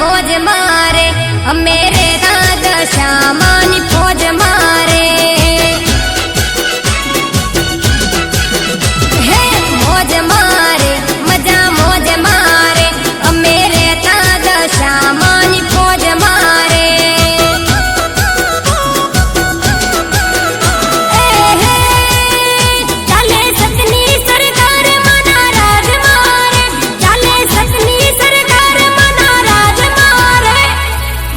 મોજ મારે મેરે રાધા શ્યામાની ફોજ મારે હે મોજ મારે મજા મોજ મારે મેરે રાધા શ્યામાની ફોજ મારે ચાલે સતની સરકાર મના રાજ મારે ચાલે સતની સરકાર મના રાજ મારે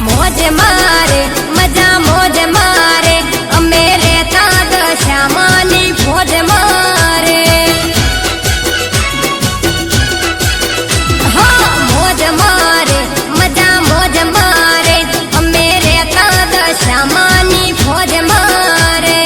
મોજ મારે મજા મોજ મારે મેરે રાધા શ્યામાની ફોજ મારે હા મોજ મારે મજા મોજ મારે મેરે રાધા શ્યામાની ફોજ મારે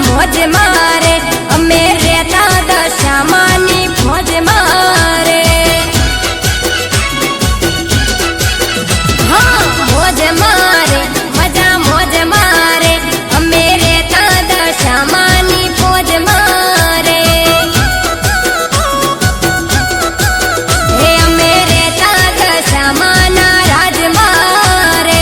મોજ મારે મેરે રાધા શ્યામાની ફોજ મારે હા મોજ મારે મજા મોજ મારે મેરે રાધા શ્યામાની ફોજ મારે હે મેરે રાધા શ્યામાના રાજ મારે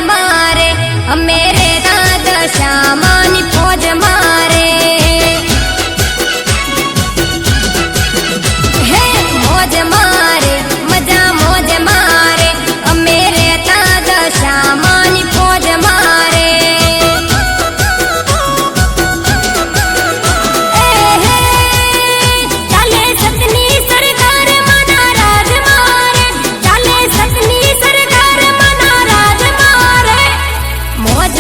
मारे मेरे दादा श्यामानी फौज मारे हे मौज मारे मजा मौज मारे मेरे दादा श्यामानी फौज मारे चाले सतनी सरकार मना राज मारे चाले सतनी सरकार मना राज मारे मौज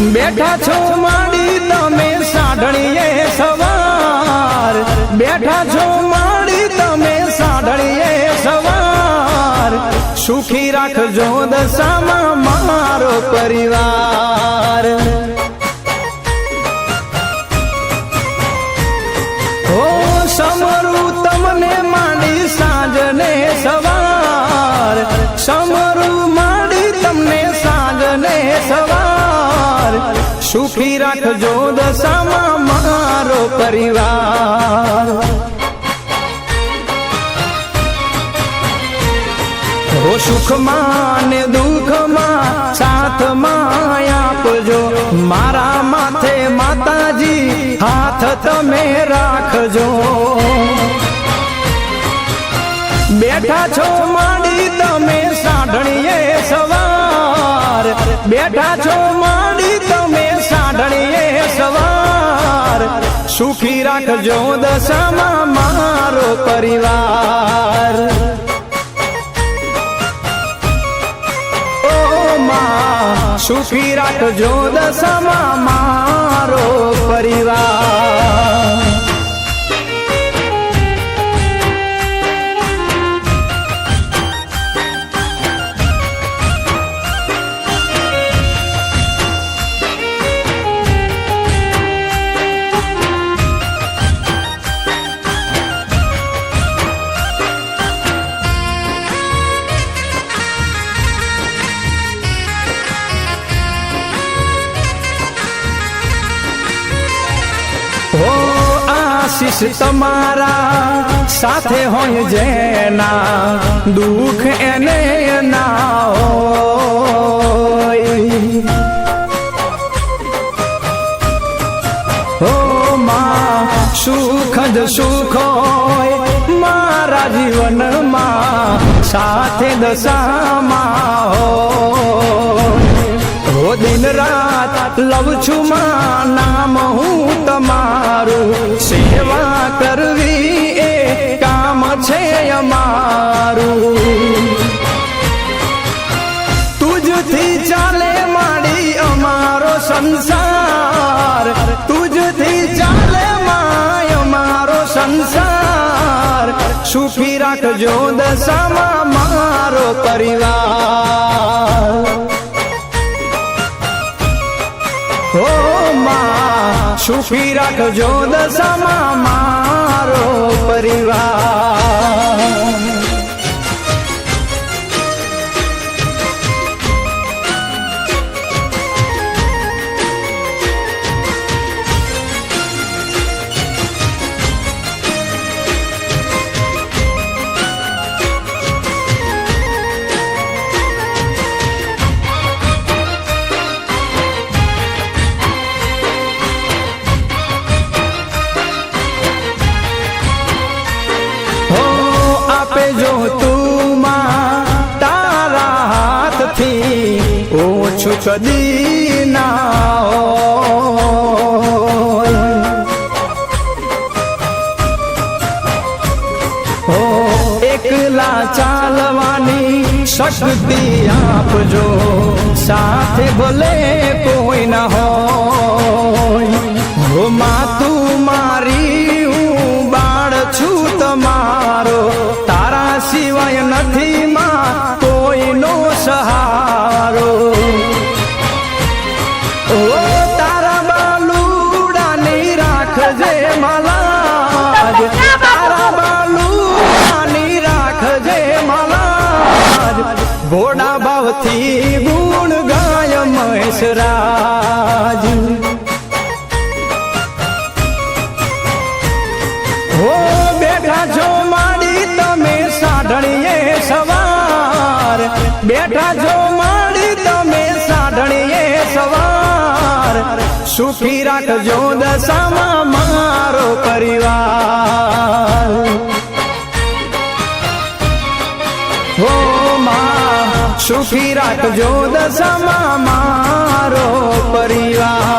બેઠા છો માડી તમે સાઢણીએ સવાર, બેઠા છો માડી તમે સાઢણીએ સવાર, સુખી રાખજો દશામાં મારો પરિવાર. ઓ સમરું તમને માંડી સાંજને સવાર, સમરું માંડી તમને સાંજને સવાર, સુખી રાખજો દશામાં મારો પરિવાર. હો સુખમાં ને દુઃખમાં સાથમાં આપજો, મારા માથે માતાજી હાથ તમે રાખજો. બેઠા છો માડી તમે સાઢણીએ સવાર, બેઠા છો માડી તમે સાઢણીએ સવાર, સુખી રાખજો દશામાં મારો પરિવાર. સુખી રાખજો દશામાં મારો પરિવાર. હો આશીષ તમારા સાથે હોય જેના, દુઃખ એને ના હોય. હો માં સુખ જ સુખ હોય મારા જીવનમાં, સાથે દશામાં હોય. દિન રાત લવ છું માં નામ હું તમારું, સેવા કરવી એ કામ છે અમારું. તુજથી ચાલે માડી અમારો સંસાર, તુજથી ચાલે માય અમારો સંસાર, સુખી રાખજો દશામાં મારો પરિવાર. હો માં સુખી રાખજો દશામાં મારો પરિવાર. જો તું માં તારા હાથથી ઓછું કદી ના હોય. હો એકલા ચાલવાની શક્તિ આપજો, સાથે ભલે કોઈ ના હોય. હો માં તું મારી હું બાળ છું તમારો, તારા સિવાય નથી માં કોઈનો સહારો. ઓ તારા બાલુડાની રાખજે મલાજ, તારા બાલુડાની રાખજે મલાજ, ઘોડા ભાવથી ગુણ ગાય મહેશરાજ. હો બેઠા છો માડી તમે સાઢણીએ સવાર, બેઠા છો માડી તમે સાઢણીએ સવાર, સુખી રાખજો દશામાં મારો પરિવાર. હો માં સુખી રાખજો દશામાં મારો પરિવાર.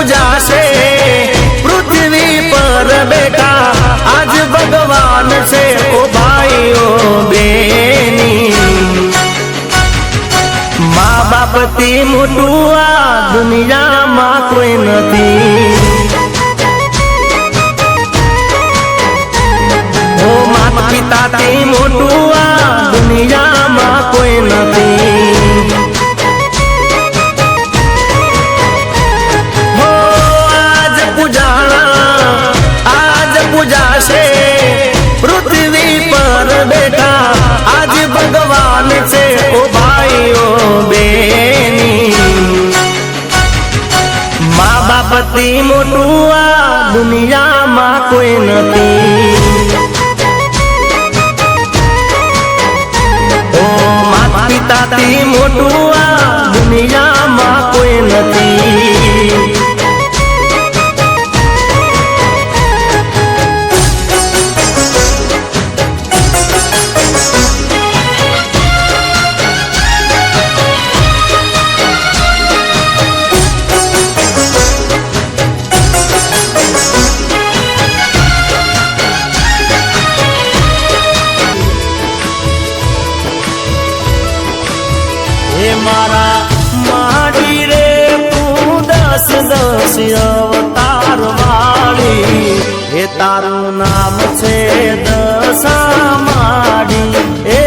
પૂજાશે પૃથ્વી પર બેઠા આજ ભગવાન છે ઓ ભાઈઓ બેની મા બાપથી મોટું આ દુનિયામાં કોઈ નથી ઓ માતા પિતાથી મોટું આ દુનિયામાં કોઈ નથી હો આજ પૂજાશે પૃથ્વી પર બેઠા આજ ભગવાન છે ઓ ભાઈઓ બેની મા બાપથી મોટું આ દુનિયામાં કોઈ નથી ઓ માતા પિતાથી મોટું આ દુનિયામાં કોઈ નથી મારા માડી રે તું દસ દસ અવતાર વાળી એ તારું નામ છે દશા માડી એ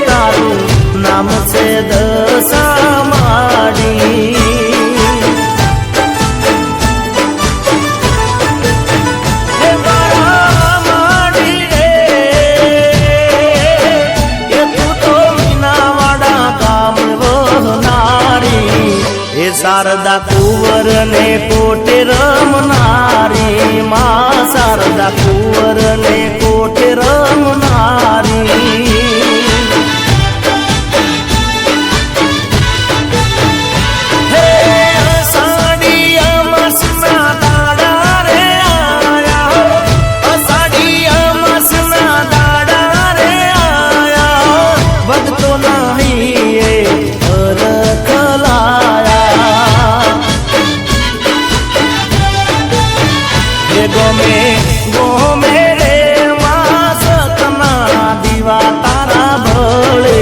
તારું નામ છે દશા માડી શારદા કુંવર ને કોટે રમનારી માં શારદા કુંવર ને કોટે રમનારી હે અષાઢી અમાસના દાડા રે આયા અષાઢી અમાસના દાડા રે આયા ભક્તો નહીં ગમે ગમે રે માસકના દીવા તારા ભળે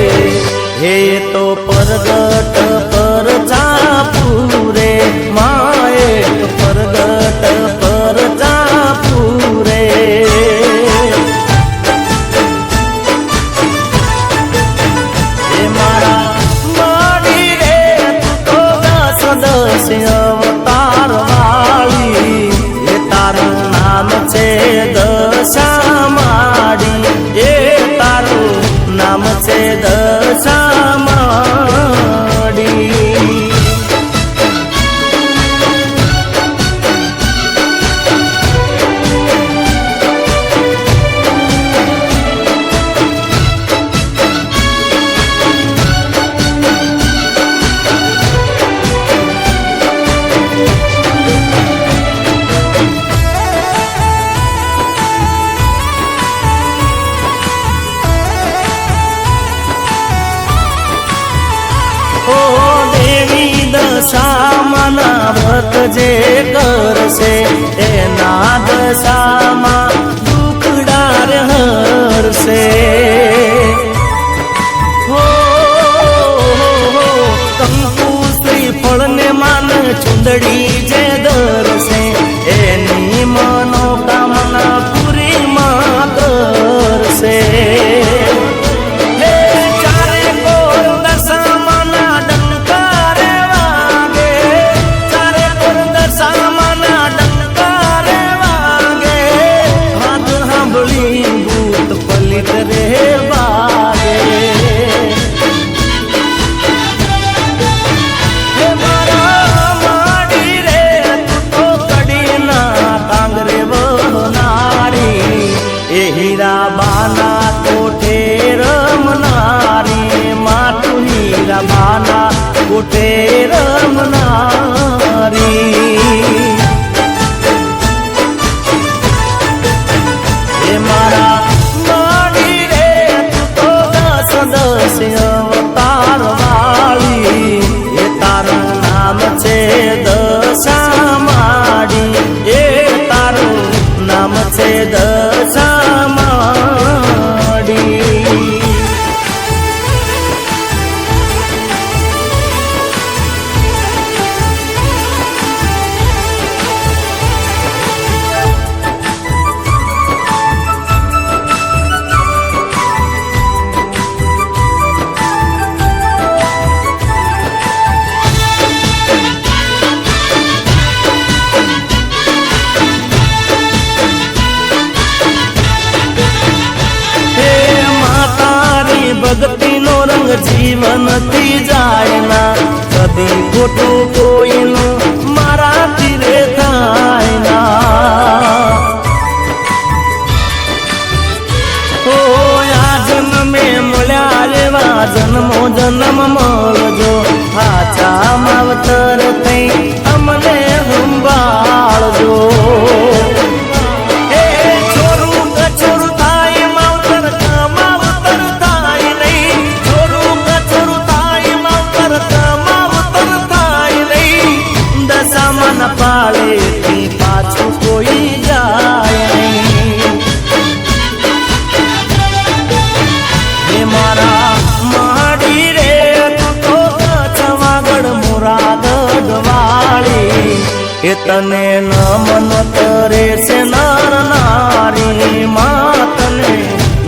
હે તો પરગટ પર ચાપુરે માએ તો પરગટ પર ચાપુરે હે મારા માડી રે તું તો દસ દસ અવતાર વાળી તારું નામ છે દશા માડી એ તારું નામ છે દશા માડી દશામાં વ્રત જે કરશે એના દશામાં દુખડાર હરશે હો કંકુ શ્રીફળ ને માન ચુંદડી જે ધરશે એની મનોકામના પૂરી માં કરશે રંગ જીવનથી જાય ના કદી ખોટું કોઈનું મારા તીરે થાય ના ઓ આ જન્મે મળ્યા રેવા જન્મો જન્મ મળજો હાચા માવતર થઈ અમને સંભાળજો પાળેથી પાછું કોઈ જાય નહીં હે મારા માડી રે તો ચવાગડ મુરાદ વાળી એ તને નમન કરે છે નર નારી માતને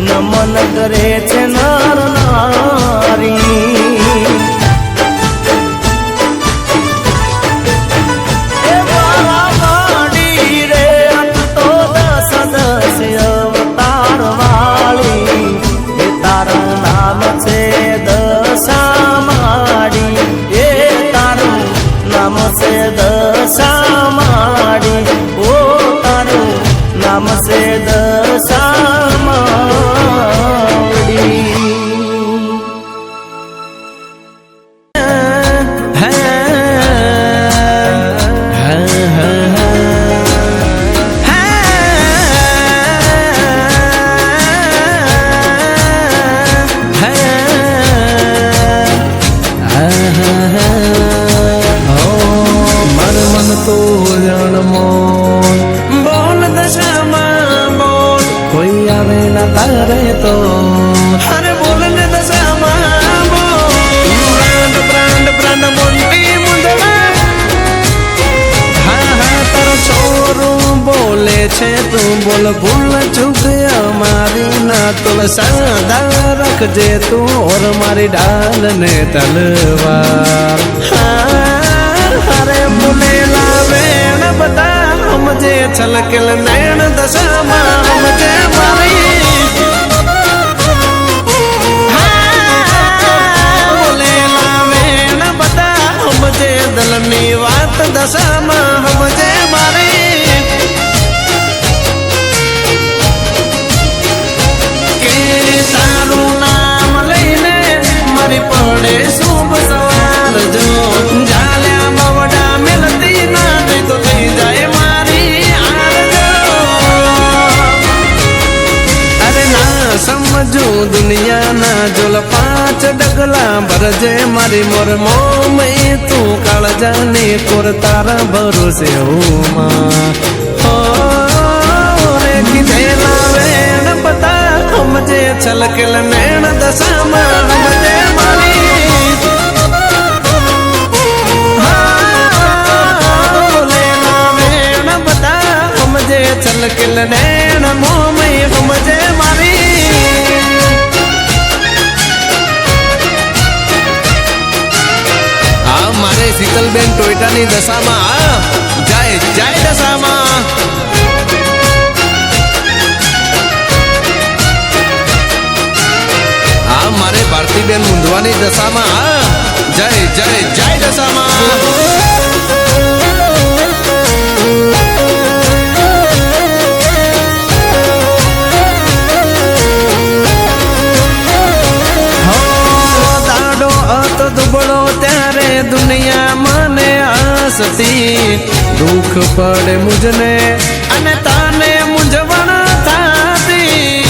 નમન કરે છે નર નારી તારે તો અરે બોલ ને દશામાં બોલ પ્રાણ પ્રાણ મોટી મુંદડા હા હા તારો છોરું બોલે છે તું બોલ ભૂલ ચૂક અમારી ના તુલ સાદા રાખજે તું ઓર મારી ડાલ ને તલવાર અરે બોલેલા વેણ બધા સમજે છલકેલ નૈણ દશામાં સમજે મારી દલની વાત દશામાં સમજે મારી કે તારું નામ લઈને મારી પડે શુભ સવાર જો જાલ્યા બવડા મેલતી ના થઈ તો થઈ જાય મારી આરજો અરે ના સમજુ દુનિયાના જોલ પાંચ ડગલા ભરજે મારી મોર મોમ તું કાળજાની કોર તારા ભરોસે હોમાં રે કીધેલા વેણ બધા સમજે છલકેલ નૈણ દશામાં સમજે મારી બોલેલા વેણ બધા સમજે છલકેલ નૈણ મોમય સમજે મારી મારે શીતલબેન ટોયટાની દશામાં જાય જાય દશામાં આ મારે ભારતીબેન મુંદવાની દશામાં જય જય જય દશામાં દુબળો ત્યારે દુનિયા મને હસતી દુઃખ પડે મુજને અને તાને મૂંઝવણ થાતી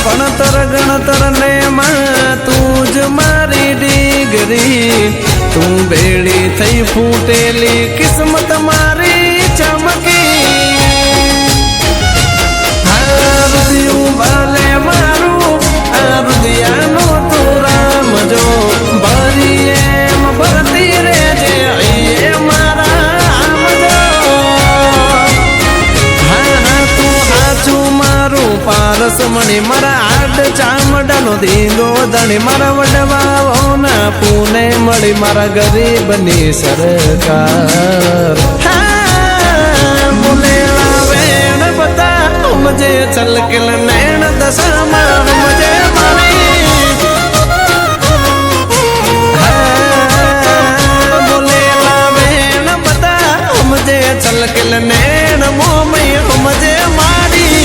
ભણતર ગણતર ને માં તું જ મારી ડીગરી તું બેડી થઈ ફૂટેલી કિસ્મત મારી ચમકી ભલે મારું આ રુદિયાનું તું રામ જો ભરી એમ ભરતી રેજે એ મારા આમ જો હા હા તું હાચું મારું પારસ મણી મારા આડ ચામડાનો ધીંગો ધણી મારા વડવાઓના પૂને મળી મારા ગરીબની સરકાર બોલેલા વેણ બધા સમજે છલકેલ નૈણ દશામાં સમજે મારી બોલેલા બેન બધા સમજે છલકેલ નૈણ મોમય સમજે મારી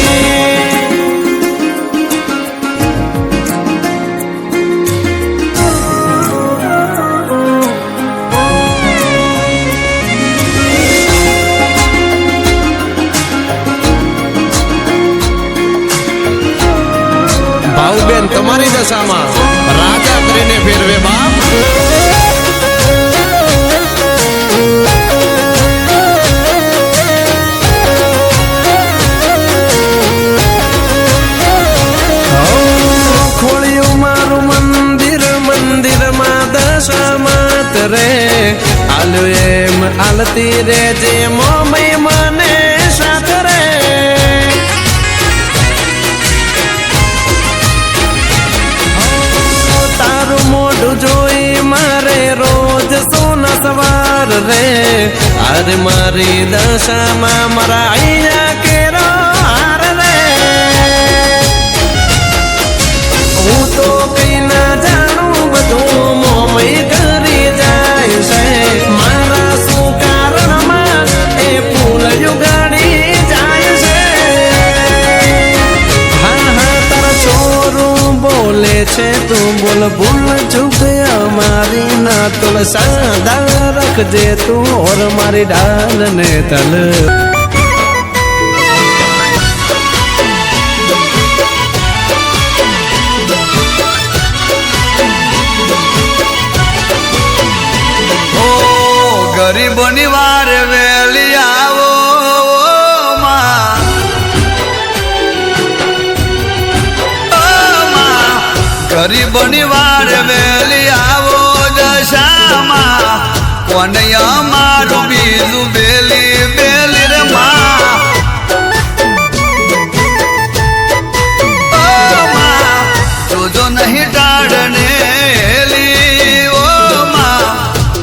ભાવબેન તમારી દશામાં રાજા કરીને ફેરવે બાપ ખોળ્યું મારું મંદિર મંદિરમાં દશામાં રે આલ્યું એમ આલતી રે જે મોમય મને સાથ રે મોઢું જોઈ મારે રોજ સોના સવાર રે અરે મારી દશામાં મારા અહીંયા કેરો હાર રે હું તો કઈ ના જાણું બધું મોમય કરી જાય છે મારા શું કારણમાં એ ફૂલ યુગાડી જાય છે હા હા તારા ચોરું બોલે છે તું બોલ ભૂલ ચૂક અમારી ના તોલ સાદા રખજે તું ઓર મારી ડાલ ને તલ ગરીબોની વાર વેલી આવો ગરીબોની વાર વેલી આવો દશામાં કોને અમારું બીજું બેલી બેલી રે માં જોજો નહીં ટાળને હેલી ઓ માં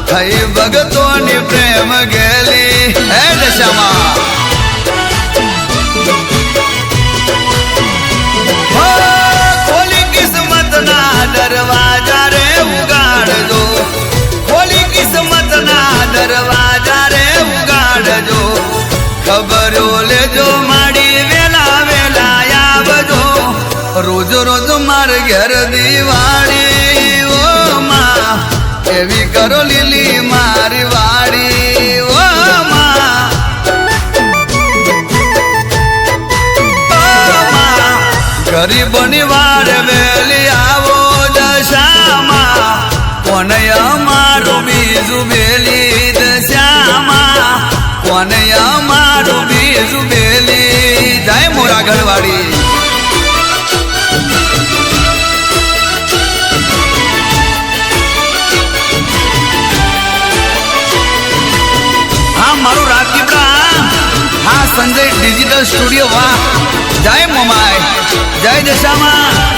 થઈ ભગતોની પ્રેમ ગેલી હે દશામાં દરવાજા રે ઉગાડજો ખોલી કિસ્મત ના દરવાજા રે ઉગાડજો ખબરો લેજો માડી વેલા વેલા આવજો રોજ રોજ માર ઘેર દિવાળી ઓ માં એવી કરો લીલી મારી વાડી ઓ માં ગરીબોની વાર વેલી આવો દશામાં કોને અમારું બીજું બેલી દશામાં કોને અમારું બીજું બેલી જાય મોરા ઘરવાળી હા મારું રાજપીપળા હા સંજય ડિજિટલ સ્ટુડિયો વાહ જય મોમાય જય દશામાં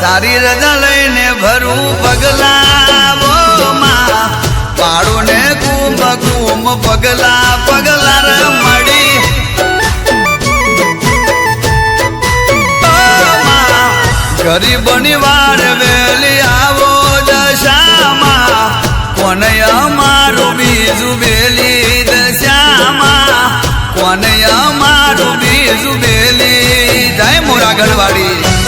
તારી રજા લઈને ભરું પગલા વો માં પાડું ને કુંભ કુંભ પગલા પગલા ર મળી ગરીબોની વાર વેલી આવો દશામાં કોને અમારું બીજું બેલી દશામાં કોને અમારું બીજું બેલી જાય મોરા ગઢવાડી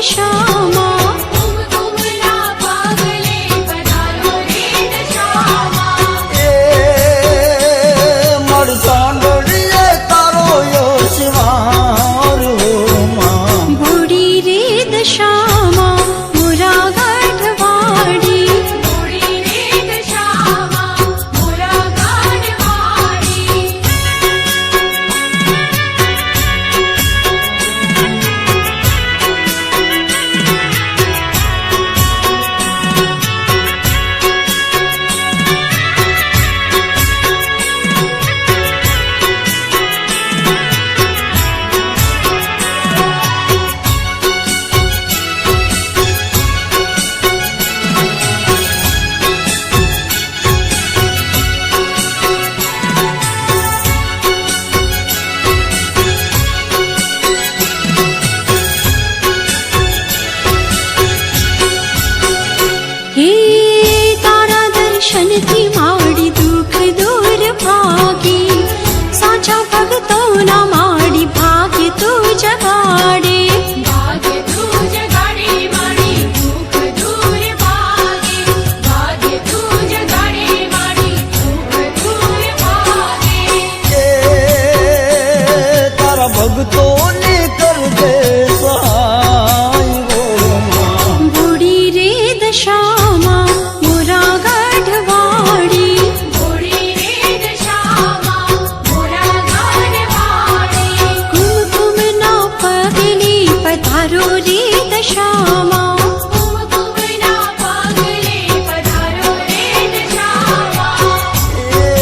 દશામાં કુમકુમના પગલે પધારો રે દશામાં એ મળસાંડળીએ તારો યશવાર માં બુડી રે દશામાં મોરા ગાંઠવાડી બુડી રે દશામાં મોરા ગાંઠવાડી હે તારા દર્શનથી માડી દુઃખ દૂર ભાગી સાચા ભક્તોના માડી ભાગ્ય તું જગાડે ભાગ્ય તું જગાડે માડી દુઃખ દૂર ભાગે ભાગ્ય તું જગાડે માડી દુઃખ દૂર ભાગે એ તારા ભક્તોને કરજે સહાય માં બુડી રે દશામાં મોરા ગાંઠવાડી બુડી રે દશામાં મોરા ગાંઠવાડી કુમકુમના પગલે પધારો રે દશામાં કુમકુમના પગલે પધારો રે દશામાં એ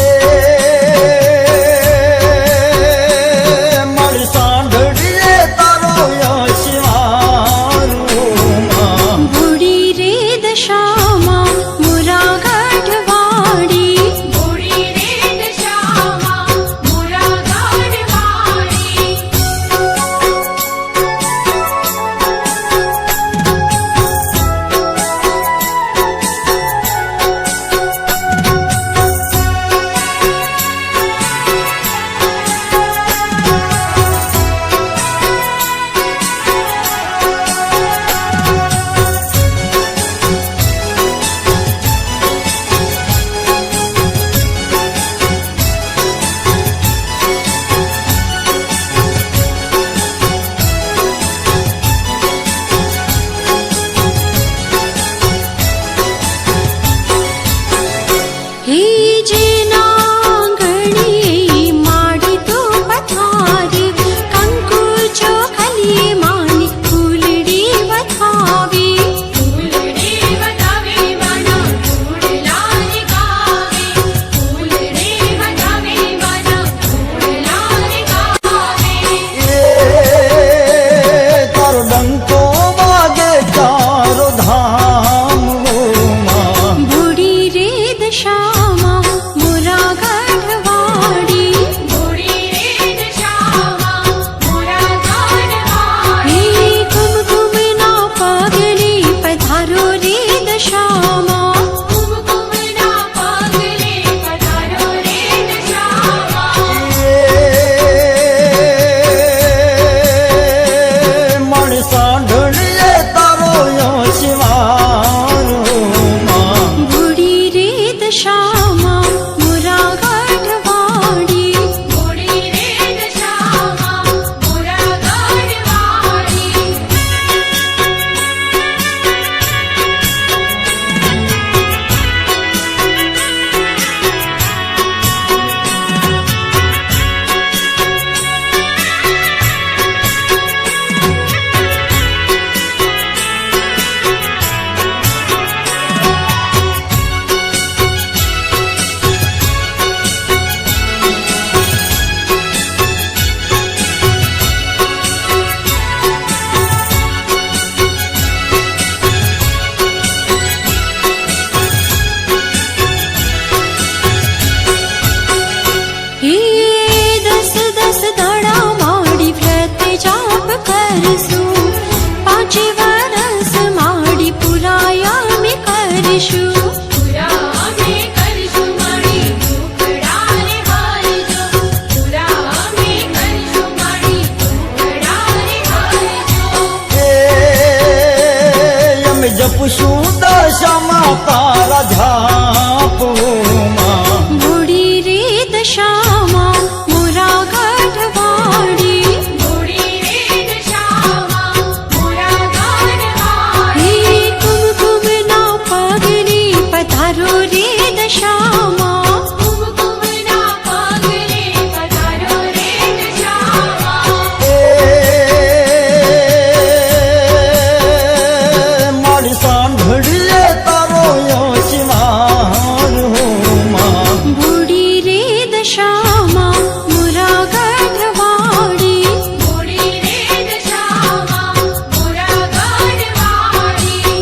મળસાંડળીએ તારો યશવાર માં બુડી રે દશામાં મોરા ગાંઠવાડી બુડી રે દશામાં મોરા ગાંઠવાડી હે જેના ગણીએ માડી તો પથારી કંકુ ચોખલીએ માની ફૂલડી વધાવી ફૂલડી વધાવી માના ફૂલલાને ગાવે ફૂલડી વધાવી માના ફૂલલાને ગાવે એ તારો ડંકો વાગે ચારો ધામ માં બુડી રે દશામાં મોરા ગાંઠવાડી બુડી રે દશામાં મોરા ગાંઠવાડી હે કુમકુમના પગલે પધારો રે દશામાં કુમકુમના પગલે પધારો રે દશામાં મળસાંડળીએ તારો યશવાર માં બુડી રે દશામાં મોરા ગાંઠવાડી બુડી રે દશામાં મોરા ગાંઠવાડી હે દસ દસ દાડા માડી વ્રત જાપ કરશું પાંચે વરસ માડી પુરાયા મે કરશું પુરા અમે કરશું માડી દુખડાને હારજો પુરા અમે કરશું માડી દુખડાને હારજો એ જપશું દશામાં તારા ઝાપમાં બુડી રે દશામાં મોરા ગઢવાડી બુડી રે દશામાં મોરા ગઢવાડી કુમકુમ ના પગની પધારો રે દશામાં કુમકુમ ના પગની પધારો રે દશામાં મારી સાંભળીએ તારો યશવાન હોમાં બુડી રે દશામાં મોરા ગઢવાડી બુડી રે દશામાં મોરા ગઢવાડી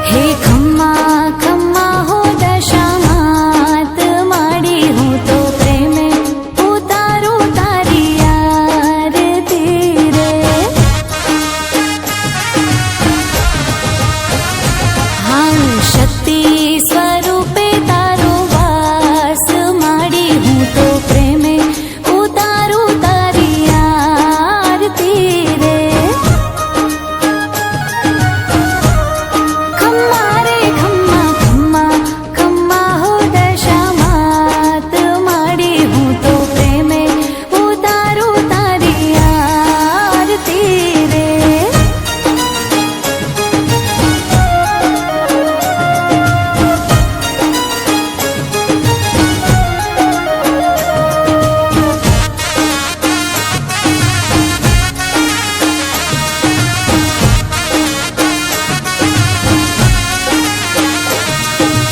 હે ખમ્મા ખમ્મા હો દશામાત માડી હું તો પ્રેમે ઉતારું તારી આરતી રે હા શક્તિ સ્વરૂપે તારો વાસ માડી હું તો પ્રેમે ઉતારું તારી આરતી રે ખમ્મા રે ખમ્મા ખમ્મા ખમ્મા હો દશામાત માડી હું તો પ્રેમે ઉતારું તારી આરતી રે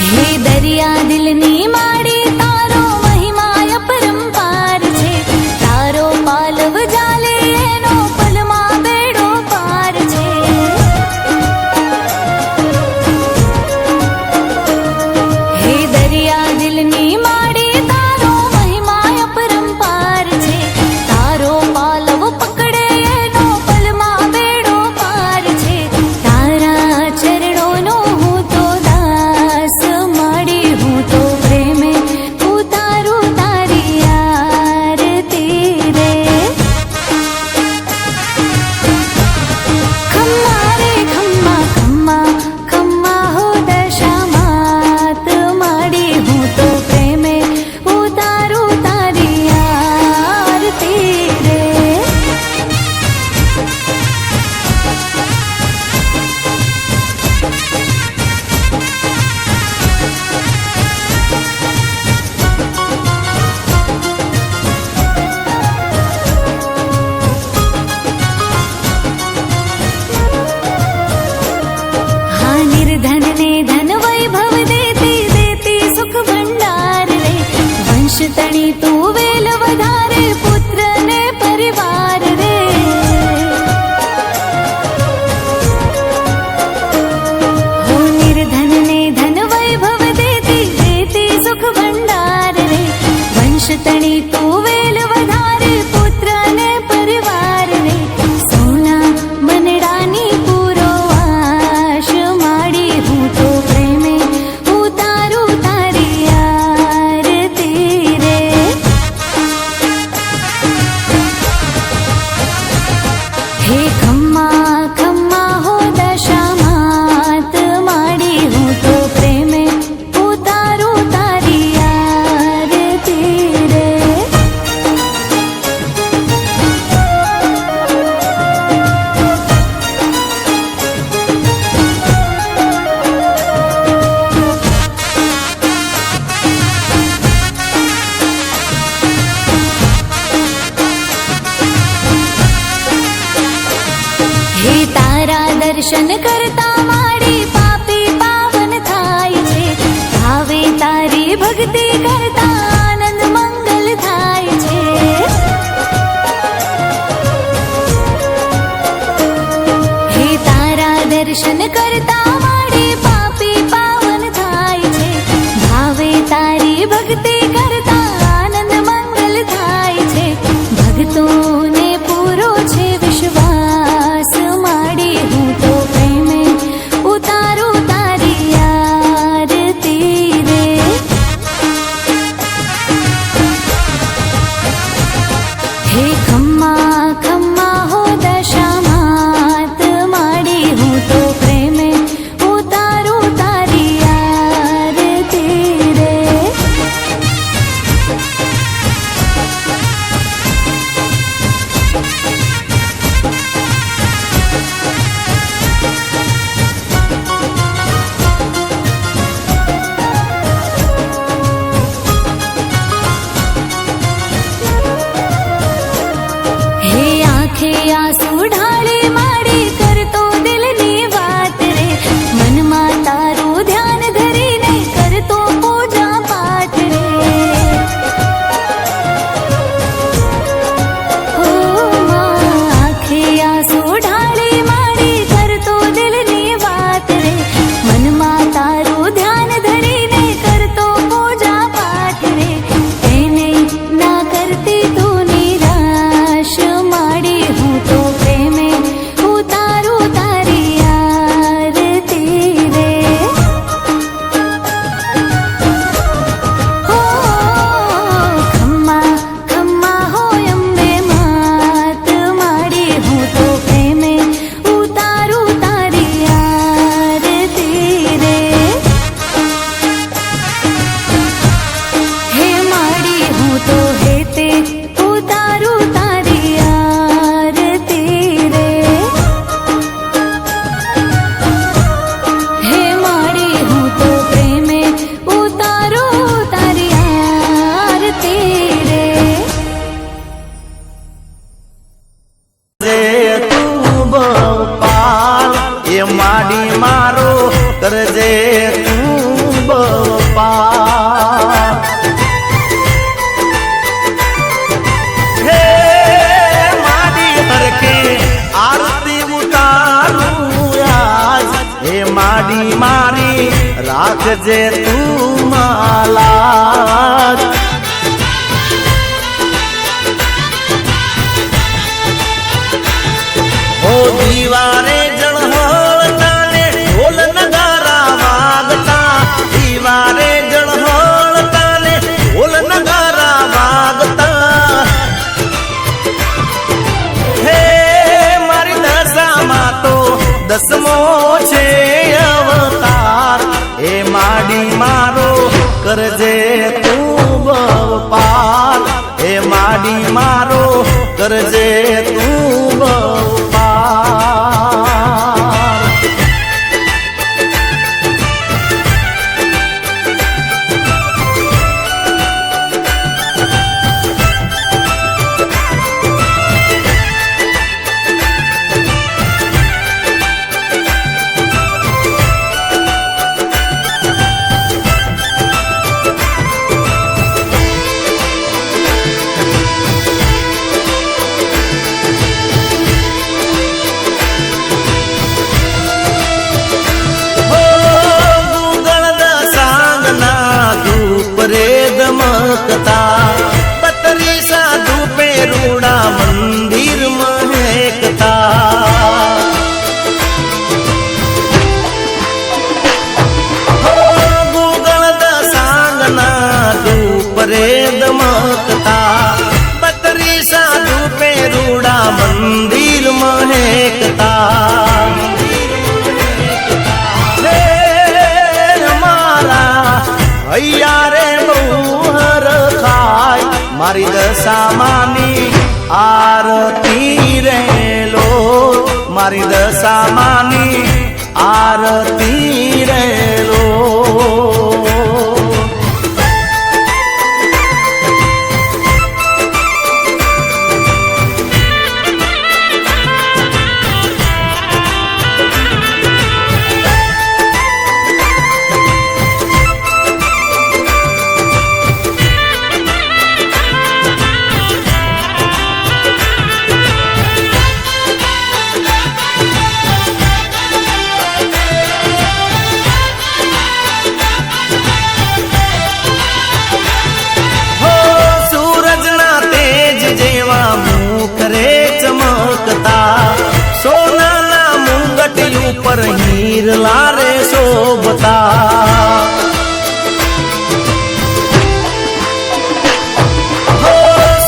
હે દરિયા દિલની માડી તારો મહિમાય પરંપાર છે તારો પાલવ જાલે એનો પલમાં બેડો પાર છે હે દરિયા દિલની માડી તારો મહિમાય પરંપાર છે તારો પાલવ પકડે એનો પલમાં બેડો પાર છે તારા ચરણોનો હું તો દાસ માડી હું તો પ્રેમે ઉતારું તારી આરતી રે ખમ્મા રે ખમ્મા ખમ્મા ખમ્મા હો દશામાત માડી હું તો પ્રેમે ઉતારું તારી આરતી રે હા નિર્ધન ને ધન વૈભવ દેતી દેતી સુખ ભંડાર રે વંશ તણી તું વેલ વધારે પુત્ર ને પરિવાર રે હો નિર્ધન ને ધન વૈભવ દેતી દેતી સુખ ભંડાર રે વંશ તણી તું વેલ વધારે પુત્ર ને પરિવાર રે સોના મનડાની પૂરો આશ માડી હું તો પ્રેમે ઉતારું તારી આરતી રે હે ખમ્મા ખમ્મા હો દશામાત માડી હું તો પ્રેમે ઉતારું તારી આરતી રે હે તારા દર્શન કરતા માડી પાપી પાવન થાય છે ભાવે તારી ભક્તિ કરતા આનંદ મંગલ થાય છે હે તારા દર્શન કરતા માડી પાપી પાવન થાય છે ભાવે તારી ભક્તિ કરતા આનંદ મંગલ થાય वाचजे तू माला हो दीवारे जळहळता ने ढोल नगारा वागता दीवारे जळहळता ने ढोल नगारा वागता हे मारी दशामा तो दसमो छे अवतार हे माडी मारो करजे तू बव पार हे माडी मारो करजे तू बव रे दमकता पतरी साधु पे रूड़ा मंदिर महकता हो गूगल दसांगना धूप रे दमकता पतरी साधु पे रूड़ा मंदिर महकता भैया रे बहुहर खाय मारी दशामानी आरती रे लो मारी दशामानी आरती रे लो सोना ना मुंगट ऊपर हीर लारे शोभता हो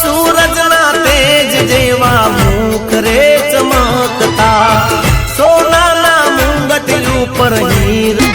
सूरज ना तेज जेवा मुख रे चमकता सोना ना मुंगट ऊपर हीर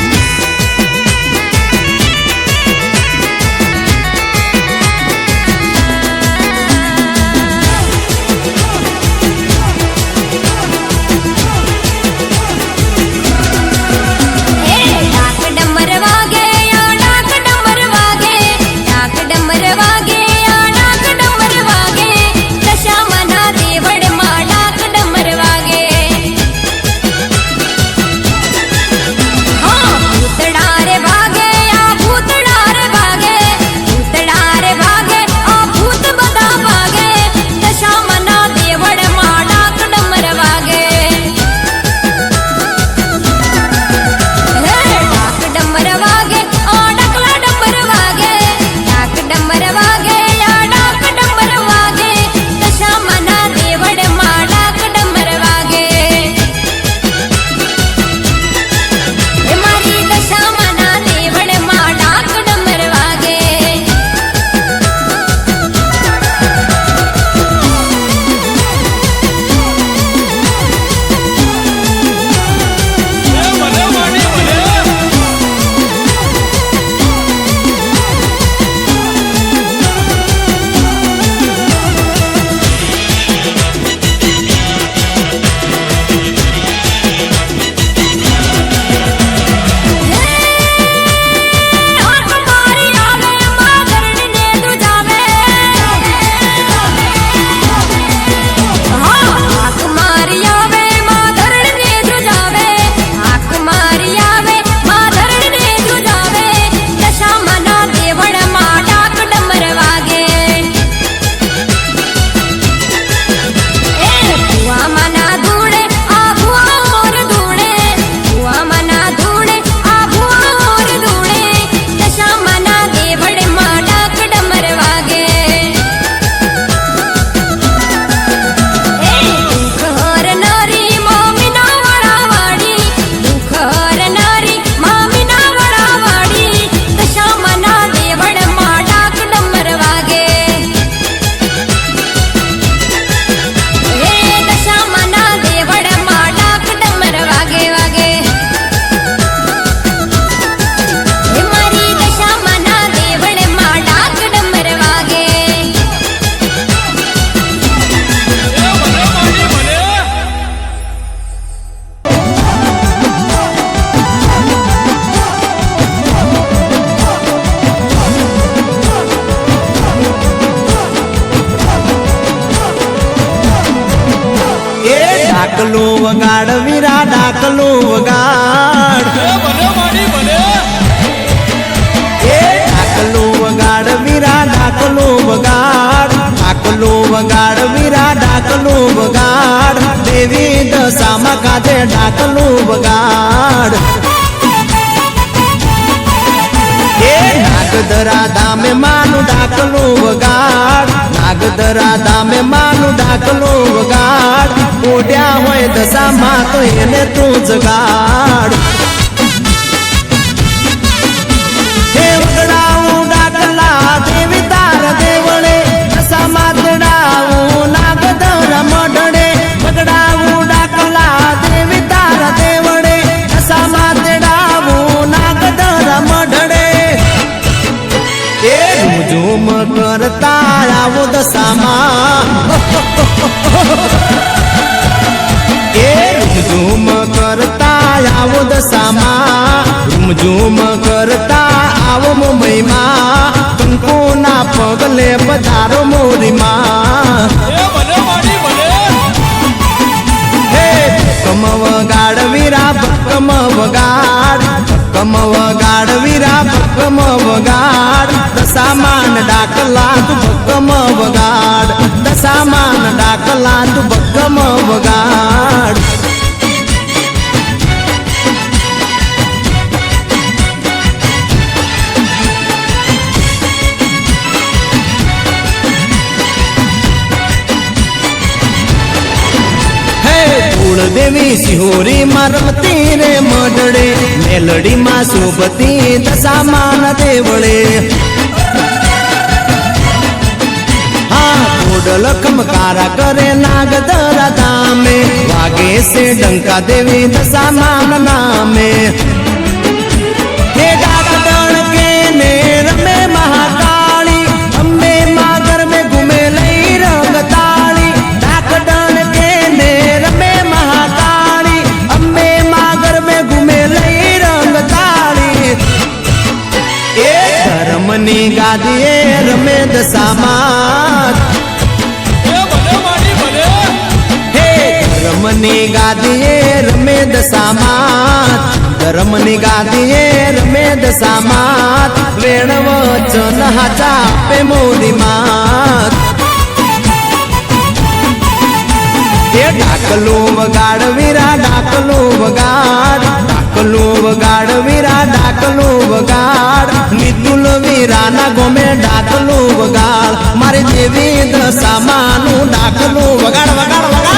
વગાડ વીરા ડાકલું વગાડ એ ડાકલું વગાડ વીરા ડાકલું વગાડ ડાકલું વગાડ વીરા ડાકલું વગાડ દેવી દશામાં કાજે ડાકલું વગાડ એ નાગદરા ધામે માનું ડાકલું વગાડ નાગદરા ધામે માનું ડાકલું વગાડ ઓઢ્યા હોય દશામાં તો એને તું જગાડ હે વગડાવું ડાકલા દેવી તાર દેવળે દશામાં તડાવું નાગદરા મઢડે વગડાવું ડાકલા દેવી તાર દેવળે દશામાં તડાવું નાગદરા મઢડે એ ઝૂમ કરતા આવો દશામાં એ ઝૂમ કરતા આવો દશામાં ઝૂમ કરતા આવો મુંબઈમાં કંકુના પગલે પધારો મોરીમાં હે ભક્કમ વગાડ વીરા ભક્કમ વગાડ ભક્કમ વગાડ વીરા ભક્કમ વગાડ દશામાન ડાકલા તું ભક્કમ વગાડ દશામાન ડાકલા તું ભક્કમ વગાડ દેવી સિહોરી માં રમતી રે મઢડે મેલડી માં શોભતી દશામાન દેવળે હા કોડલ ખમકારા કરે નાગદરા ધામે વાગે સે ડંકા દેવી દશામાન નામે હે ડાકડણ કે ને રમે મહાકાળી અંબે માં ઘર में घूमे લઈ રંગતાળી ડાકડણ કે ને રમે મહાકાળી અંબે માં ઘર में घूमे લઈ રંગતાળી એ ધર્મની ગાદીએ રમે દશામાન હે ધર્મની ગાદીએ રમે દશામાન ધર્મની ગાદીએ રમે દશામાન વેણ વચન હાચા આપે મોરી માત એ ડાકલું વગાડ વીરા ડાકલું વગાડ ડાકલું વગાડ વીરા ડાકલું વગાડ નિતુલ વીરાના ગોમે ડાકલું વગાડ મારી દેવી દશામાનું ડાકલું વગાડ વગાડ વગાડ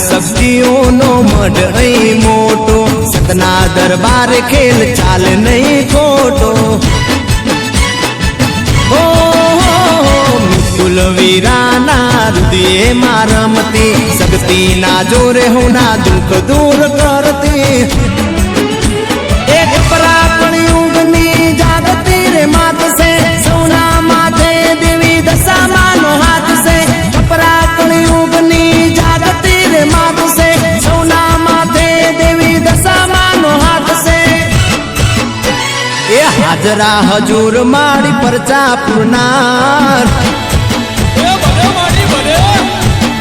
શક્તિઓનો મઢ અહીં મોટો સતના દરબાર ખેલ ચાલ નહીં ખોટો મિતુલ વીરાના હૃદયમાં રમતી શક્તિના જોરે હોના દુઃખ દૂર કરતી એક પરાકણી ઊંઘની જાગતી રે માત છે સૌના માથે દેવી દશામાનો હાથ છે પરાકણી ઊંઘની જાગતી રે માત છે સૌના માથે દેવી દશામાનો હાથ છે એ હાજરા હજુર માડી પરચા પૂરનાર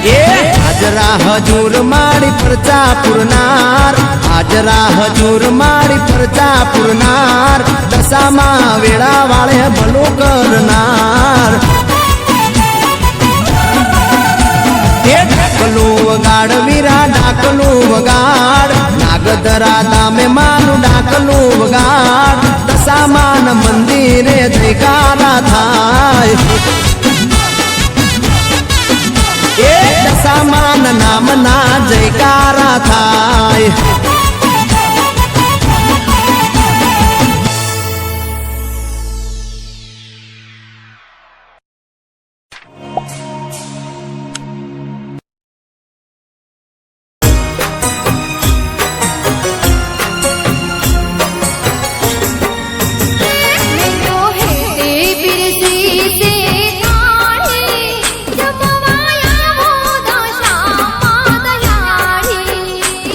એ હાજરા હજુર માડી પરચા પૂરનાર હાજરા હજુર માડી પરચા પૂરનાર દશામાં વેળા વાળે ભલું કરનાર એ ડાકલું વગાડ વીરા ડાકલું વગાડ નાગદરા ધામે માનું ડાકલું વગાડ દશામાન મંદિરે જયકારા થાય એ દશામાન નામના જયકારા થાય जब माया वो दशा दयाड़ी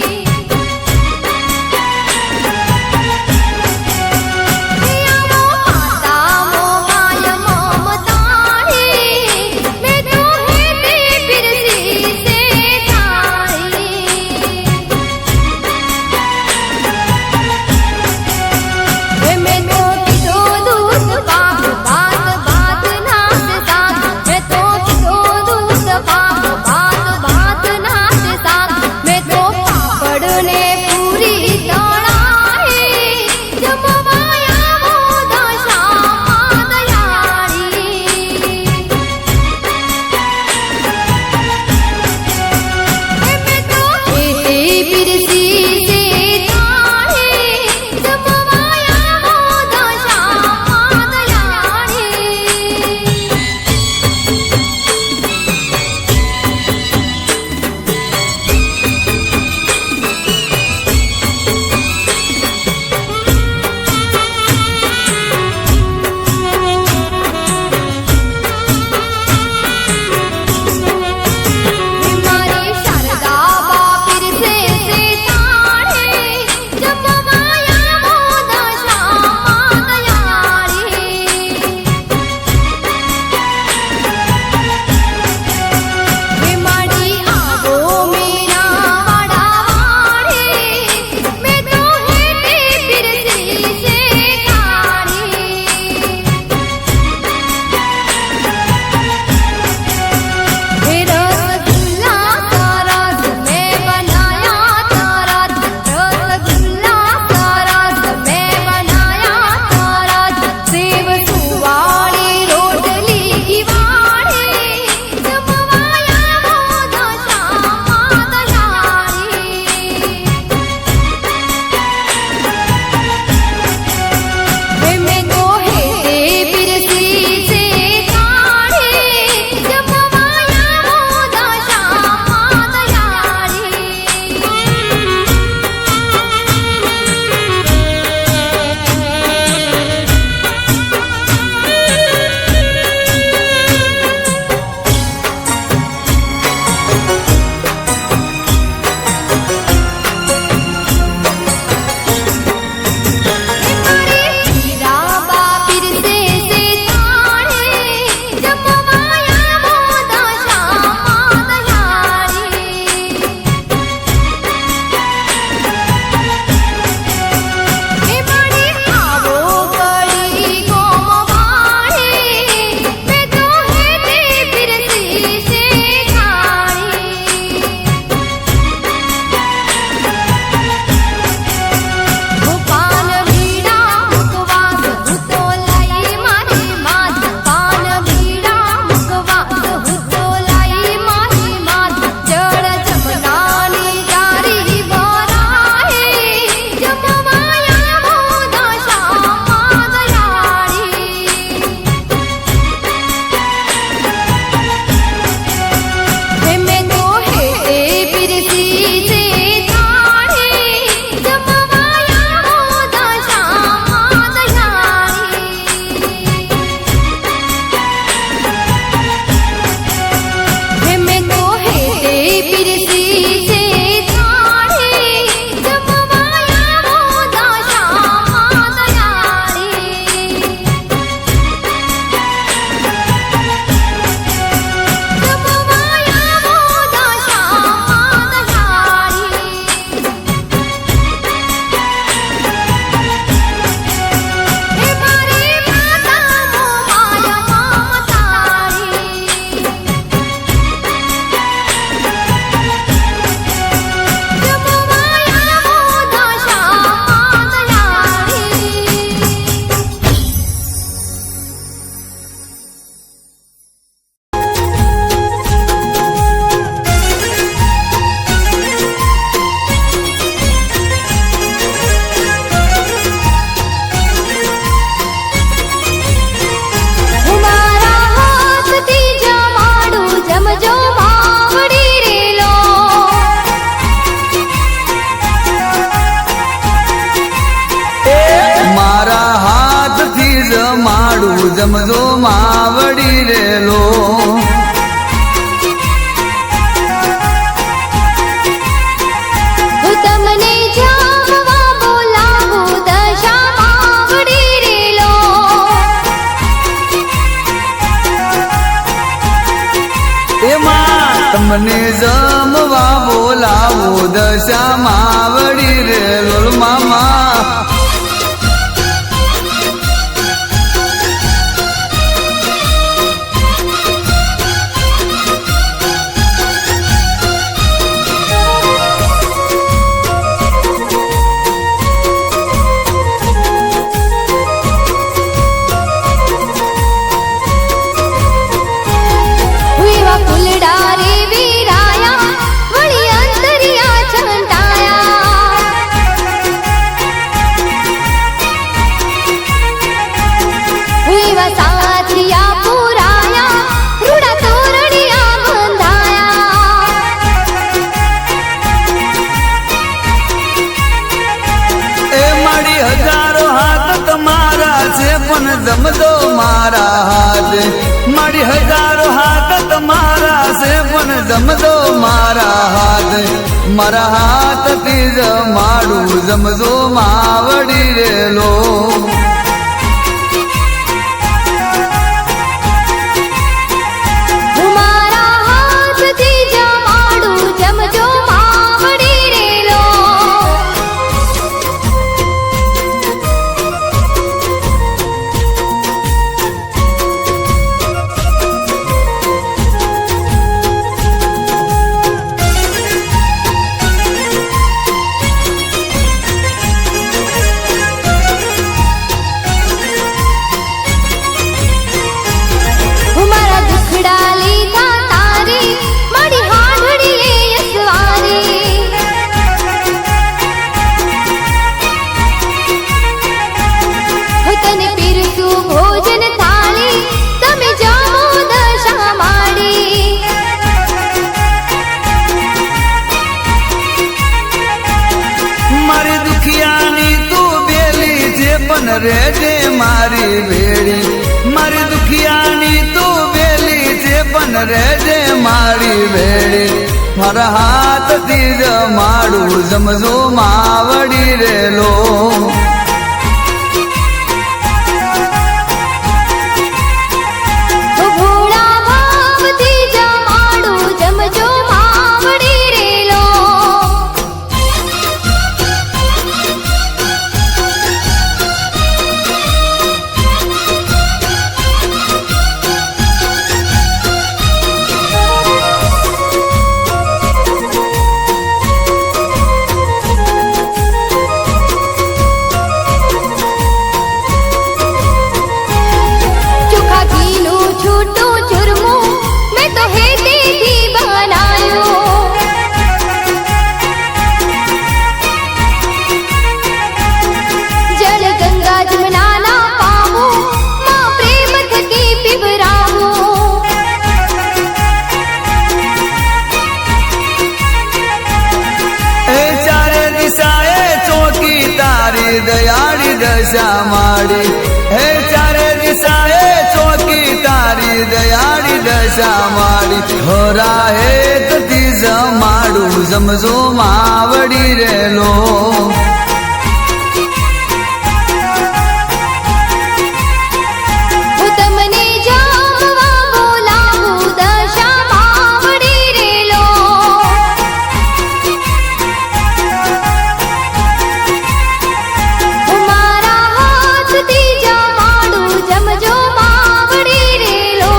એમાં તમને જમવા બોલાવો દશામાં વળી રે લોલ મામા એવા ફૂલડા રે વીરાયા વળી અંતરિયા છંટાયા એવા સાથિયા પુરાયા રૂડા તોરણિયા બંધાયા એ મારી હજારો હાથ તમારા છે પણ જમદો મારા હાથ મારી હજારો હાથ તમારા છે પણ જમદો મારા હાથથી જમાડું જમજો માવડી રેલો મારા હાથથી જમાડું જમજો માવડી રેલો મારા દુખડા લીધા તારી મારી હાડડીએ યસવારી તને પીરસું ભોજન થાળી તમે જામો દશા માડી મારી દુખિયાની તું બેલી છે પણ રેજે મારી ભેડી મારી દુખિયાની તું બેલી છે પણ રેજે મારી ભેડી મારા હાથથી જમાડું જમજો માવડી રેલો ભોળા ભાવથી જમાડું જમજો માવડી રેલો ચોખા ઘીનું છૂટું ચૂરમું મેં તો હેતીથી બનાયું જળ ગંગા જમનાના પાવું માં પ્રેમ થકી પીવરાવું એ ચારે દિશાએ ચોકી તારી દયાળી દશા માડી હે ચારે દિશાએ ચોકી તારી દયાળી દશા માડી હરા હે તથી જમાડું જમજો માવડી રેલો હું તમને જામવા બોલાવું દશા માવડી રેલો મારા હાથથી જમાડું જમજો માવડી રેલો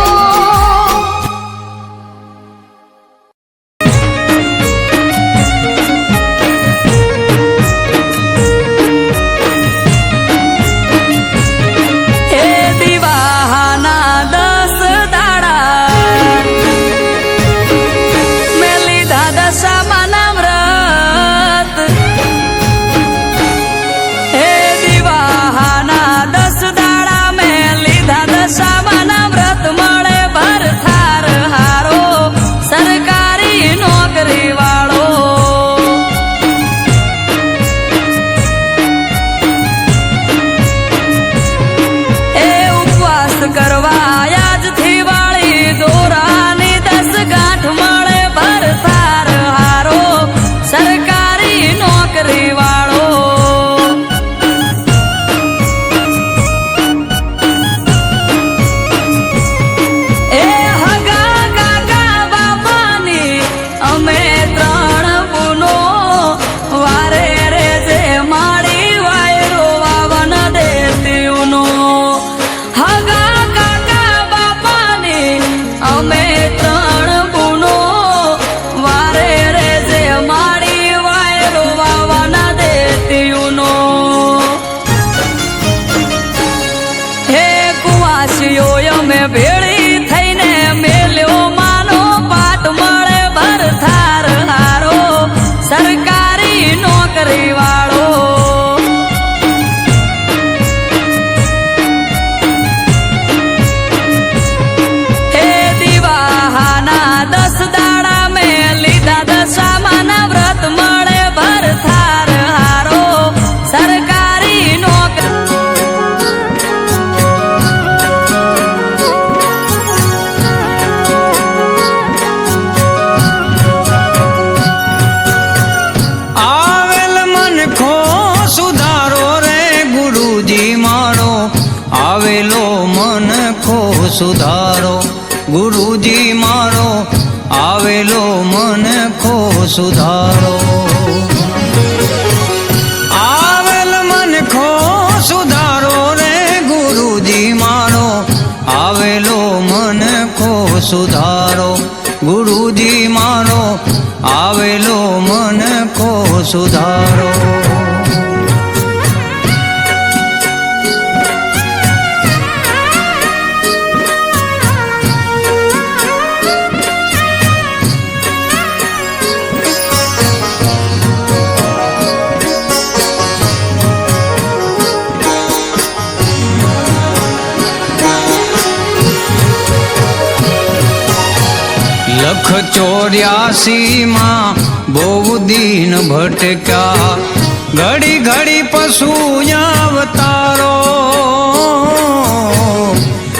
સુધારો ગુરુજી મારો આવેલો મનખો સુધારો આવેલ મનખો સુધારો રે ગુરુજી મારો આવેલો મનખો સુધારો ગુરુજી મારો આવેલો મનખો સુધારો લખ 84 માં બહુ દિન ભટક્યા ઘડી ઘડી પશુ અવતારો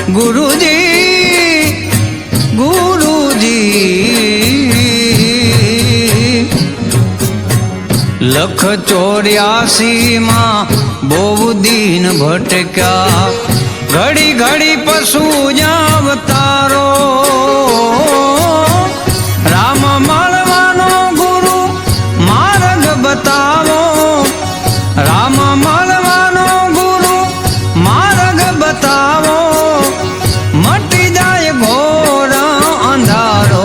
ગુરુજી ગુરુજી લખ 84 માં બહુ દિન ભટક્યા ઘડી ઘડી પશુ અવતારો રામ મળવાનો ગુરુ માર્ગ બતાવો રામ મળવાનો ગુરુ માર્ગ બતાવો મટી જાય ઘોર અંધારો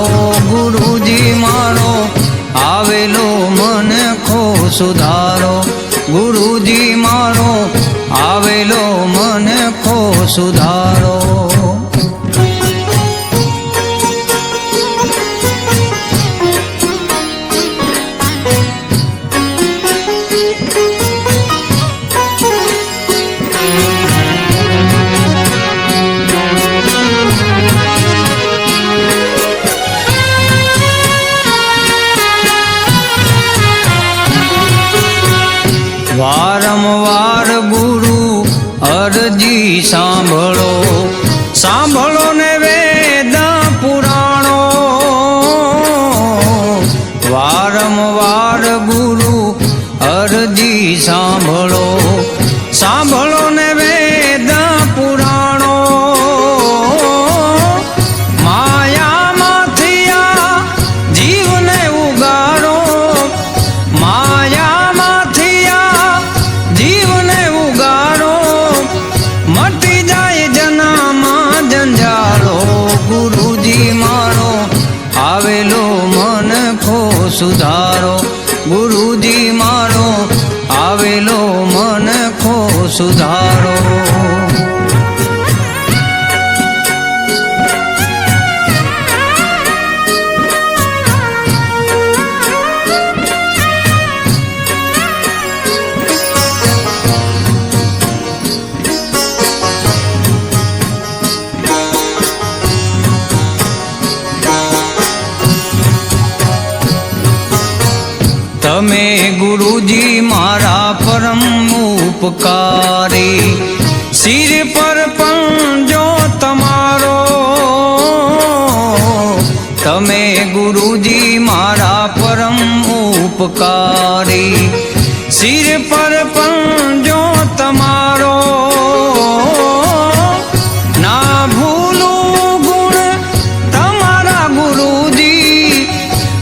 ગુરુજી મારો આવેલો મનખો સુધારો ગુરુજી મારો આવેલો મનખો સુધારો વારંવાર ગુરુ અરજી સાંભળો સાંભળો ને વેદ પુરાણો વારંવાર ગુરુ અરજી સાંભળો સાંભળો ને વેદ પુરાણો માયામાંથી આ જીવને ઉગારો માયામાંથી આ જીવને ઉગારો મટી જાય જનામાં જંજાળો ગુરુજી મારો આવેલો મનખો સુધારો ગુરુજી મારો આવેલો મનખો સુધારો તમે ગુરુજી મારા પરમ ઉપકારી સિર પર પંજો તમારો તમે ગુરુજી મારા પરમ ઉપકારી સિર પર પંજો તમારો ના ભૂલું ગુણ તમારા ગુરુજી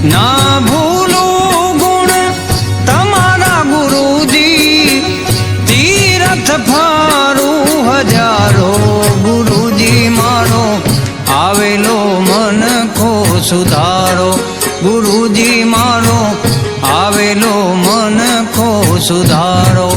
ના ભૂલું ગુણ તમારા ગુરુજી તીરથ ફારું હજારો ગુરુજી મારો આવેલો મનખો સુધારો ગુરુજી મારો આવેલો મનખો સુધારો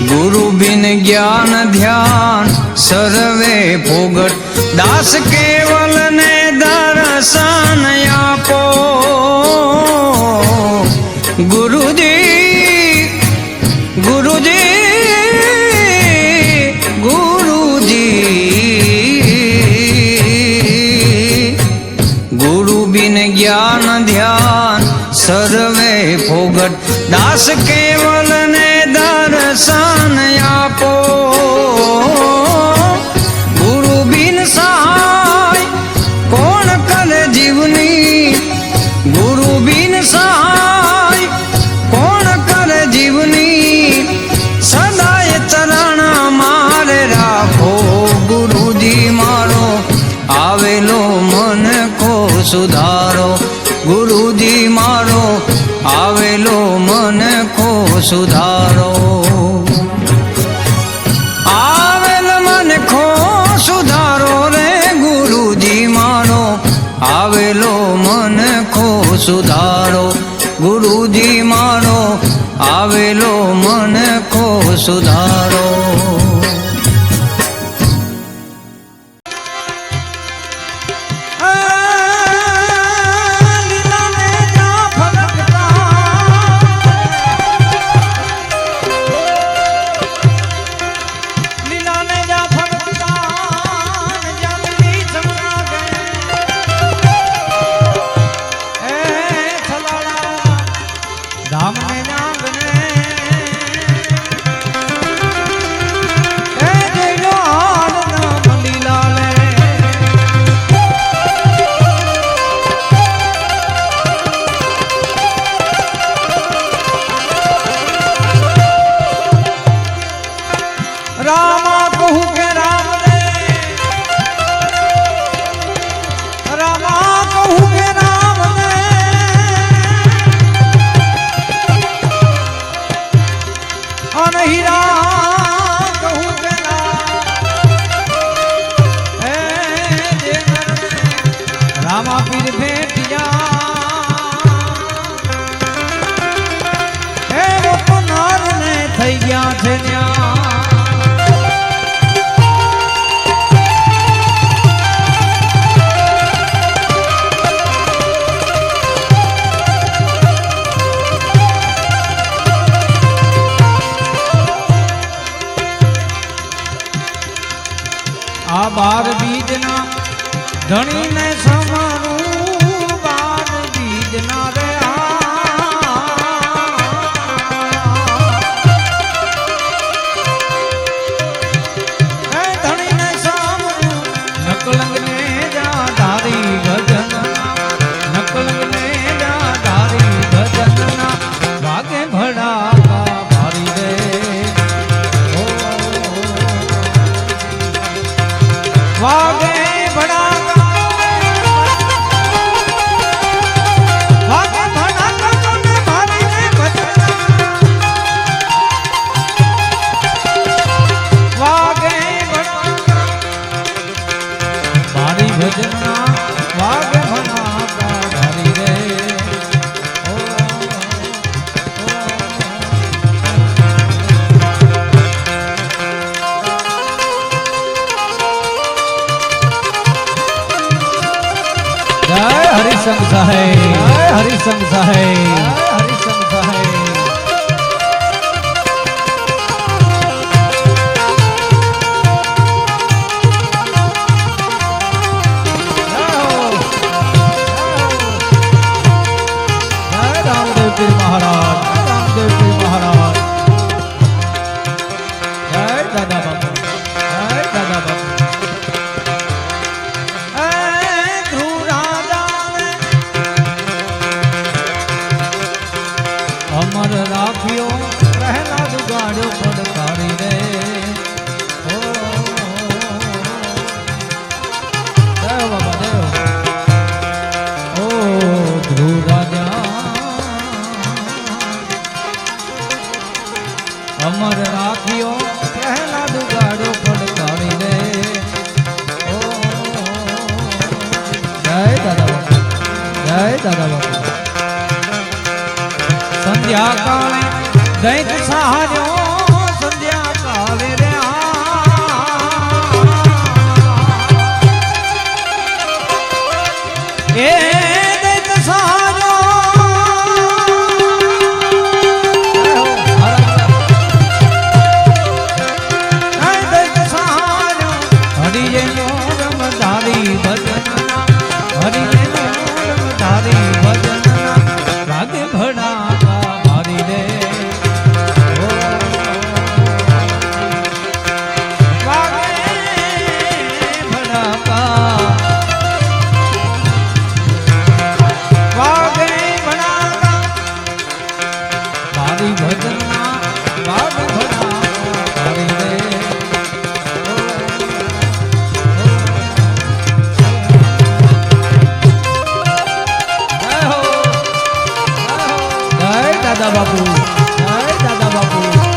ગુરુ બિન જ્ઞાન ધ્યાન સર્વે ફોગટ દાસ કેવલ ને દર્શન આપો ગુરુજી ગુરુજી ગુરુજી ગુરુ બિન જ્ઞાન ધ્યાન સર્વે ફોગટ દાસ કેવલ ને દર્શન આપો ગુરુ બિન સહાય કોણ કરે જીવની ગુરુ બિન સહાય કોણ કરે જીવની સદાય ચરણ મારે રાખો ગુરુજી મારો આવેલો મન કો સુધારો ગુરુજી મારો આવેલો મન કો સુધારો આવેલ મન કો સુધારો રે ગુરુજી મારો આવેલો મન કો સુધારો ગુરુજી મારો આવેલો મન કો સુધારો આ બાર બીજના ધણીને સમારું બાર બીજના રે ધણીને સામરું નકલંગ ને જા ધારી ગજન નકલંગ ને જા ધારી ગજન વાગે ભડાકા ભારી રે વાગે ભડાકા વાગે ભડાકા મને ભારી રે ભજન વાગે ભડાકા ભારી ભજન વાગે ભડાકા ભારી રે હરિસંગ સાહેબ હરિસંગ સાહેબ હરિસંગ સાહેબ રામદેવજી મહારાજ રામદેવજી મહારાજ જય દાદા બાપુ જય દાદા બાપુ અમર રાખ્યો રહેલા દુગાડ્યો પડકારી રે દેવ બાબા દેવ ઓ ધ્રુવ રાજા અમર રાખ્યો રહેલા દુગાડ્યો પડકારી રે જય દાદા બાપા જય દાદા બાપા સંધ્યા કાળે દૈત સહાજો સંધ્યા કાળે રે એ દૈત સહાજો દૈત સહાજો હરિજે રમ ધારી ભજન હરિજે રમ ધારી ભજન વાગે ભડાકા તારી ભજનના ભાગ ભણા તારી રે દાદા બાપુ દાદા બાપુ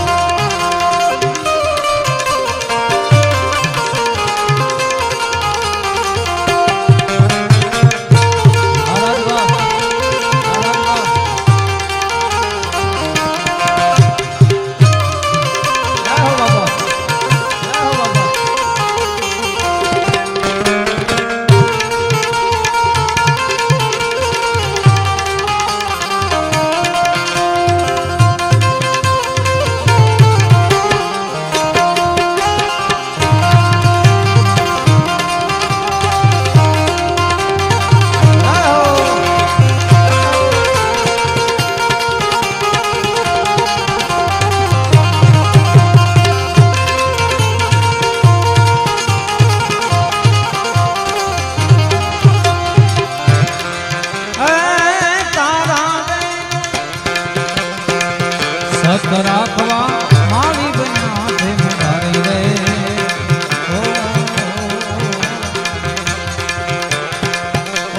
સત રાખવા મારી બન્યા છે મુરારી રે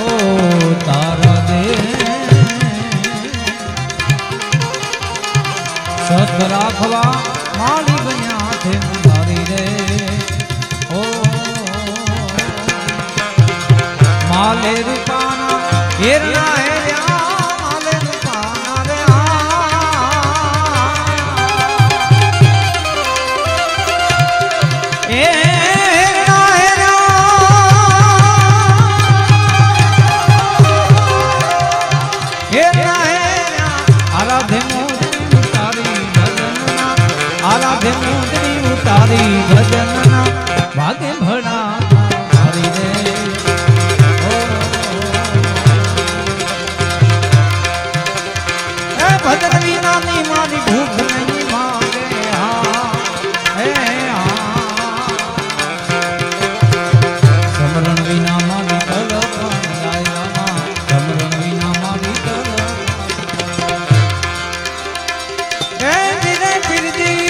ઓ તારા દે સત રાખવા મારી બન્યા છે મુરારી રે ઓ માલે રૂપાના હેરના હેર્યા માલે રૂપાના રે તારી ભજનના ભાગે ભણા તારી રે ભજન વિનાની મારી ભૂખ નહીં માંગે સમરણ વિના મારી તલપ સમરણ વિના મારી તલપ ધીરે ધીરે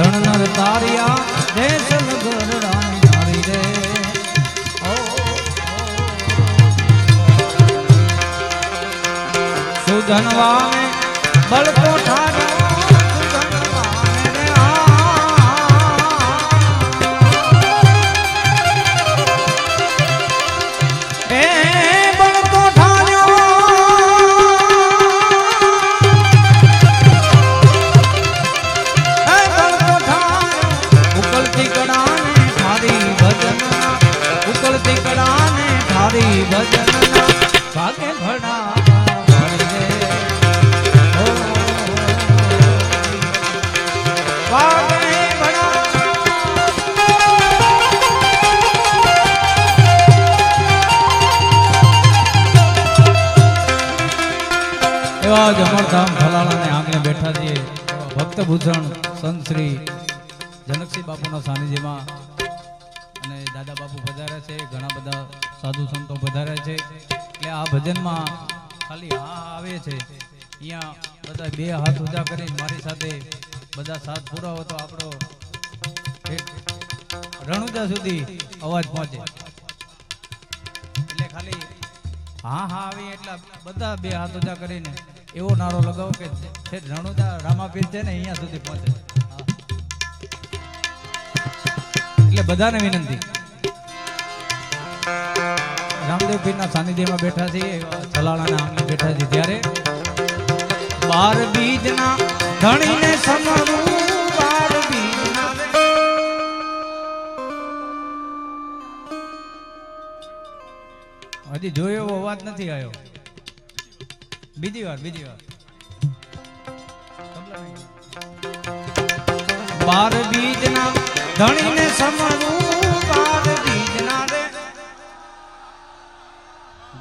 ધણનર તારિયા દેશ ગરડાની નારી રે સુધનવાને બળકો ઠારો ભજનના ભાગે ભણા ભાગે બધા જ અમરધામ ખલાલાને આંગણે બેઠા છીએ ભક્ત ભૂષણ સંત શ્રી જનકસિંહ બાપુના સાનિધ્યમાં અને દાદા બાપુ પધાર્યા છે, ઘણા બધા સાધુ સંતો પધાર્યા છે. એટલે આ ભજનમાં ખાલી હા આવે છે. અહીંયા બધા બે હાથ ઊંચા કરી મારી સાથે બધા સાથ પુરાવો તો આપણો રણુજા સુધી અવાજ પહોંચે. એટલે ખાલી હા હા આવી એટલે બધા બે હાથ ઊંચા કરીને એવો નારો લગાવો કે રણુજા રામાપીર છે ને અહીંયા સુધી પહોંચે. એટલે બધાને વિનંતી, રામદેવ પીરના સાનિધ્યમાં બેઠા છીએ, છલાળાના આંગણે બેઠા છીએ, ત્યારે 12 બીજના ધણીને સમરું 12 બીજના હજી જોયો એવો અવાજ નથી આવ્યો. બીજી વાર 12 બીજના ધણીને સમરું 12 બીજના રે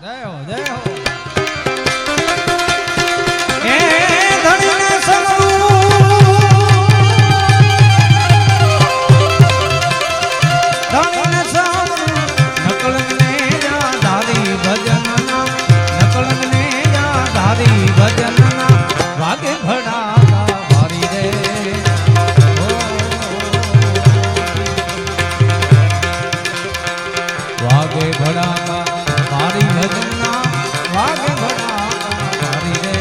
જય હો જય હો. એ ધણીને સમરું ધણીને સમરું નકળને જા ધારી ભજનના નકળને જા ધારી ભજનના વાગે ભડાકા વારી રે વાગે ભડાકા મારી ભજનના વાગે ભડાકા મારી રે.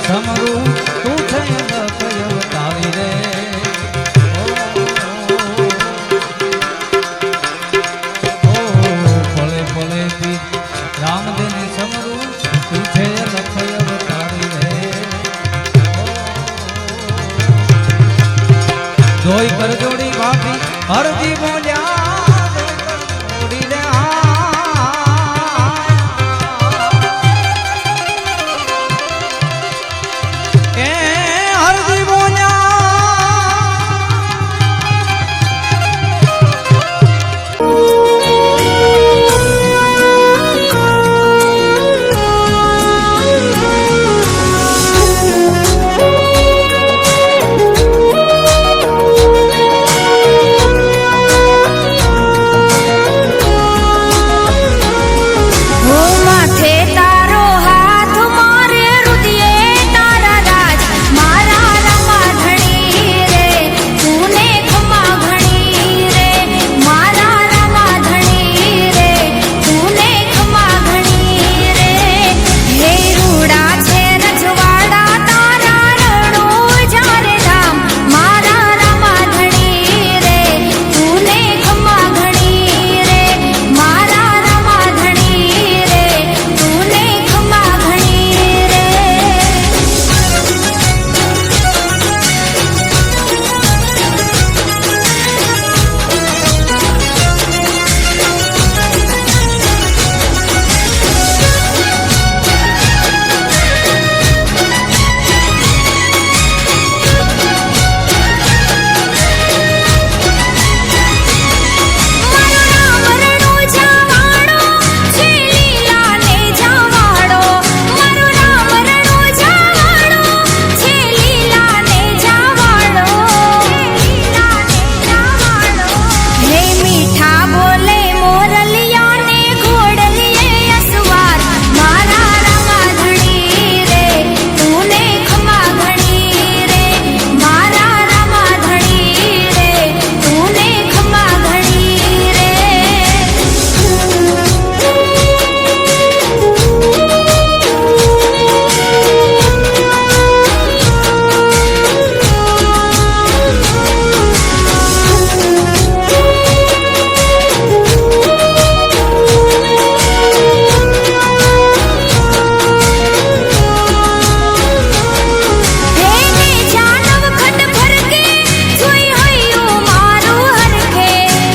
સમરું તું છે લખય અવતારી રે ઓ ભલે ભલે પી રામદેવને સમરું તું છે લખય અવતારી રે જોઈ કર જોડી ભાભી હરજી બોલ્યા